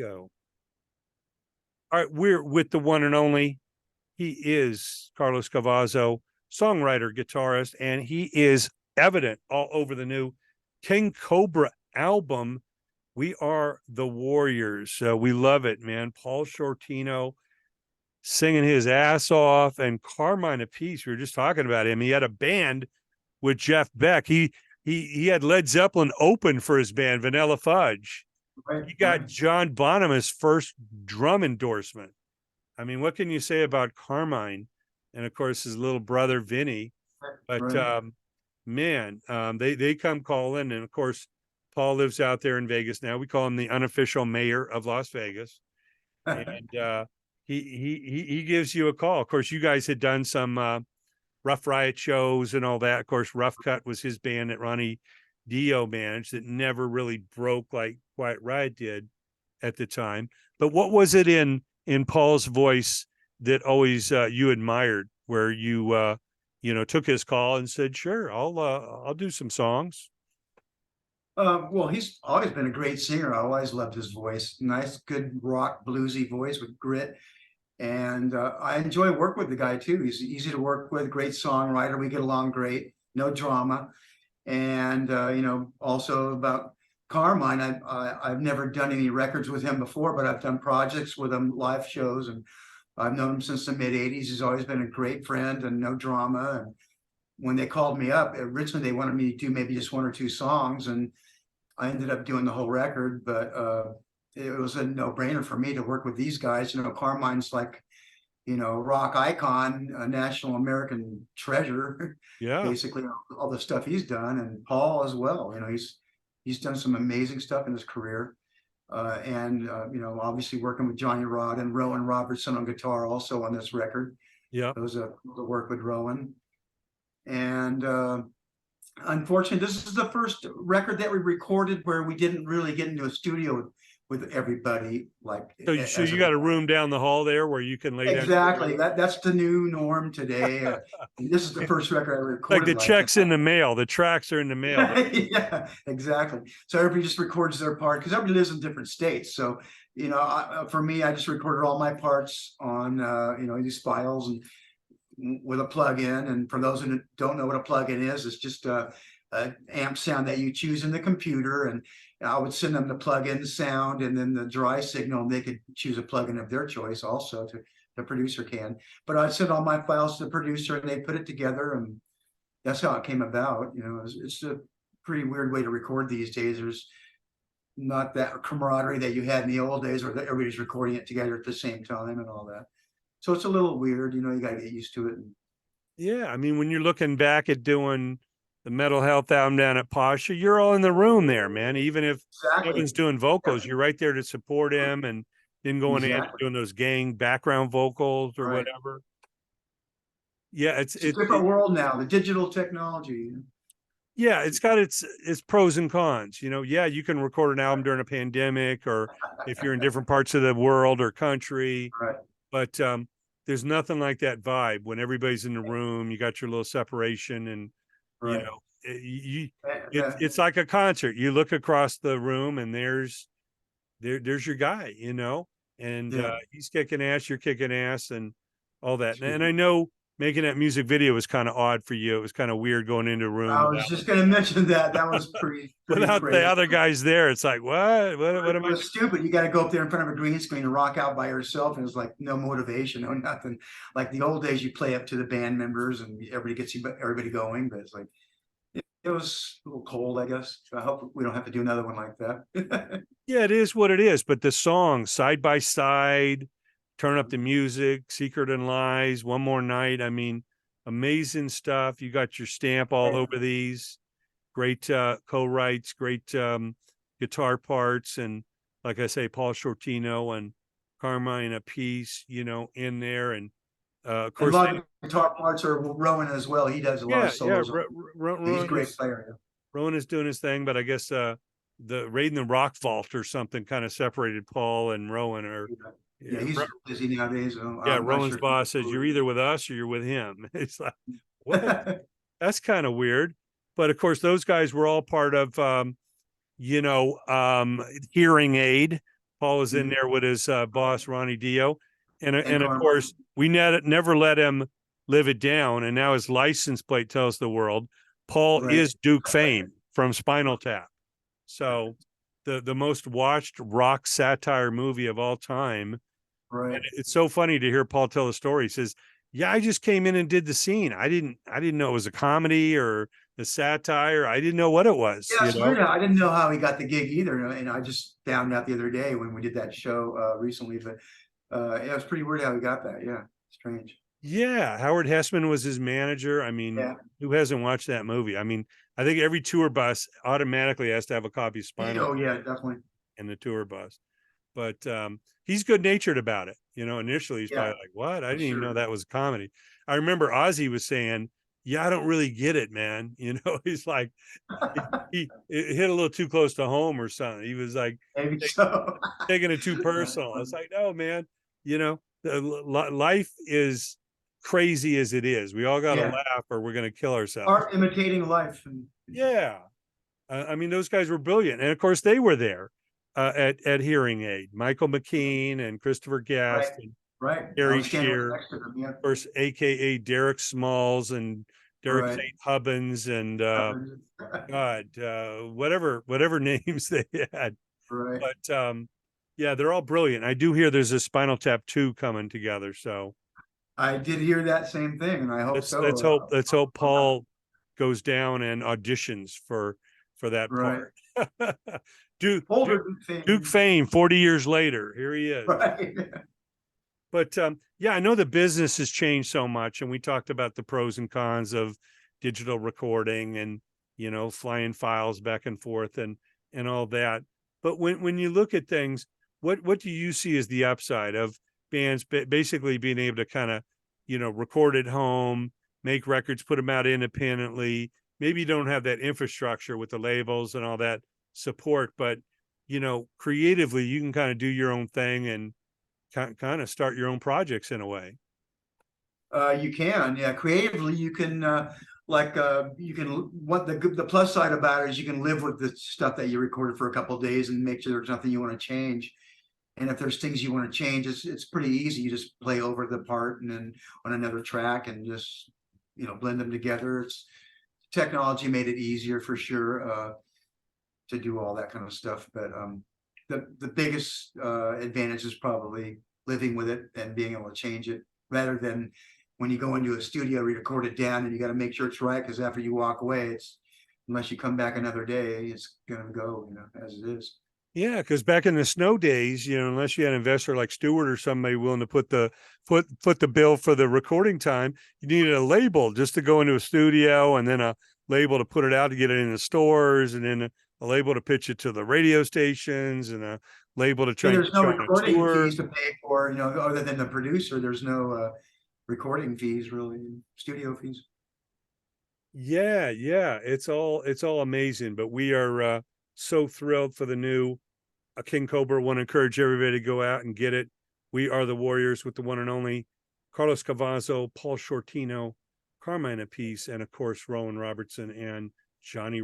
Go. All right, we're with the one and only. He is Carlos Cavazo, songwriter, guitarist, and he is evident all over the new King Cobra album. We Are the Warriors. We love it, man. Paul Shortino singing his ass off, and Carmine Appice. We were just talking about him. He had a band with Jeff Beck. He had Led Zeppelin open for his band, Vanilla Fudge. Right, He got right. John Bonham's first drum endorsement. I mean, what can you say about Carmine? And of course, his little brother, Vinny. But Right. man, they come calling. And of course, Paul lives out there in Vegas now. We call him the unofficial mayor of Las Vegas. And he gives you a call. Of course, you guys had done some Rough Riot shows and all that. Of course, Rough Cut was his band that Ronnie Dio managed that never really broke like Quiet Riot did at the time. But what was it in Paul's voice that always you admired, where you took his call and said, "Sure, I'll do some songs"? Well, he's always been a great singer. I always loved his voice. Nice, good rock, bluesy voice with grit. And I enjoy working with the guy too. He's easy to work with, great songwriter. We get along great, no drama. And also about Carmine, I've never done any records with him before, but I've done projects with him, live shows, and I've known him since the mid-'80s. He's always been a great friend and no drama. And when they called me up, originally they wanted me to do maybe just one or two songs, and I ended up doing the whole record, but it was a no-brainer for me to work with these guys. Carmine's like, rock icon, a national American treasure. Yeah. Basically all the stuff he's done, and Paul as well. He's done some amazing stuff in his career. And obviously working with Johnny Rod and Rowan Robertson on guitar also on this record. Yeah. It was a work with Rowan. And unfortunately, this is the first record that we recorded where we didn't really get into a studio with everybody. So you got a room down the hall there where you can lay down. Exactly. That's the new norm today. This is the first record I recorded. Like the checks in the mail, the tracks are in the mail. Yeah, exactly. So everybody just records their part because everybody lives in different states. So for me, I just recorded all my parts on these files and with a plug-in. And for those who don't know what a plug-in is, it's just a amp sound that you choose in the computer, and I would send them the plug-in sound and then the dry signal, and they could choose a plug-in of their choice also. The producer can, but I'd send all my files to the producer and they put it together, and that's how it came about. It's a pretty weird way to record these days. There's not that camaraderie that you had in the old days where everybody's recording it together at the same time and all that. So it's a little weird, you got to get used to it. Yeah, I mean, when you're looking back at doing the Mental Health album down at Pasha, you're all in the room there, man. Even if Kevin's doing vocals, you're right there to support him and then going in and doing those gang background vocals or whatever. Yeah, it's a different world now, the digital technology. Yeah, it's got its pros and cons. Yeah, you can record an album during a pandemic, or if you're in different parts of the world or country. Right. But there's nothing like that vibe when everybody's in the room. You got your little separation, and right. It's like a concert. You look across the room, and there's your guy, and he's kicking ass, you're kicking ass, and all that. And I know making that music video was kind of odd for you. It was kind of weird going into a room. I was just going to mention that. That was pretty without crazy. The other guys there. It's like, what am I? Stupid. You got to go up there in front of a green screen and rock out by yourself. And it's like no motivation, no nothing. Like the old days, you play up to the band members and everybody going. But it's like, it was a little cold, I guess. I hope we don't have to do another one like that. Yeah, it is what it is. But the song, Side by Side, Turn Up the Music, Secret and Lies, One More Night. I mean, amazing stuff. You got your stamp all over these. Great co-writes, great guitar parts. And like I say, Paul Shortino and Carmine Appice, in there. And of course, a lot of guitar parts are Rowan as well. He does a lot of solos. He's a great player. Rowan is doing his thing, but I guess the Raid in the Rock Vault or something kind of separated Paul and Rowan. Or yeah, he's busy nowadays. Rowan's boss says you're either with us or you're with him. It's like, what? That's kind of weird. But of course, those guys were all part of, Hearing Aid, Paul was in Mhm. there with his boss, Ronnie Dio. And of Carmine. course, we never let him live it down. And now his license plate tells the world Paul Right. is Duke Fame from Spinal Tap. So the most watched rock satire movie of all time. Right. And it's so funny to hear Paul tell the story. He says, "Yeah, I just came in and did the scene. I didn't know it was a comedy or the satire. I didn't know what it was, Yeah, you it's know." weird. I didn't know how he got the gig either, and I just found out the other day when we did that show recently. But yeah, it was pretty weird how he got that. Yeah, strange. Yeah, Howard Hessman was his manager. I mean, Yeah. who hasn't watched that movie? I mean, I think every tour bus automatically has to have a copy of Spinal Oh Tap yeah, definitely. in the tour bus. But he's good natured about it. You know, initially he's Yeah, probably like, "What? I for didn't even know sure. that was a comedy." I remember Ozzy was saying, "Yeah, I don't really get it, man." You know, he's like, it hit a little too close to home or something. He was like Maybe take- so. taking it too personal. It's like, no, man, you know, life is crazy as it is. We all got to Yeah, laugh or we're going to kill ourselves. art imitating life. And Yeah. I mean, those guys were brilliant. And of course, they were there at Hearing Aid. Michael McKean and Christopher right, Guest and right. I Harry was standing right Shearer, next to them. Yeah, of course, AKA Derek Smalls and Derek right. St. Hubbins and God, whatever names they had. Right. But yeah, they're all brilliant. I do hear there's a Spinal Tap 2 coming together. So I did hear that same thing, and I hope let's so. hope Paul goes down and auditions for that Right. part. Duke, Older Duke thing. Fame 40 years later, here he is. Right. But yeah, I know the business has changed so much, and we talked about the pros and cons of digital recording and flying files back and forth and all that. But when you look at things, what do you see as the upside of bands basically being able to kind of record at home, make records, put them out independently? Maybe you don't have that infrastructure with the labels and all that support, but creatively you can kind of do your own thing and kind of start your own projects in a way. You can, yeah. Creatively, you can you can. What the plus side about it is you can live with the stuff that you recorded for a couple of days and make sure there's nothing you want to change. And if there's things you want to change, it's pretty easy. You just play over the part and then on another track and just blend them together. It's technology made it easier for sure to do all that kind of stuff. But the biggest advantage is probably living with it and being able to change it rather than when you go into a studio, you record it down and you got to make sure it's right because after you walk away, it's unless you come back another day, it's gonna go as it is. Yeah, because back in the snow days, unless you had an investor like Stewart or somebody willing to put the foot the bill for the recording time, you needed a label just to go into a studio, and then a label to put it out to get it in the stores, and then a label to pitch it to the radio stations, and a label to try and There's get no you on a recording tour. fees to pay for, other than the producer. There's no recording fees really, studio fees. Yeah, it's all amazing. But we are so thrilled for the new King Cobra. Want to encourage everybody to go out and get it. We are the Warriors with the one and only Carlos Cavazo, Paul Shortino, Carmine Appice, and of course Rowan Robertson and Johnny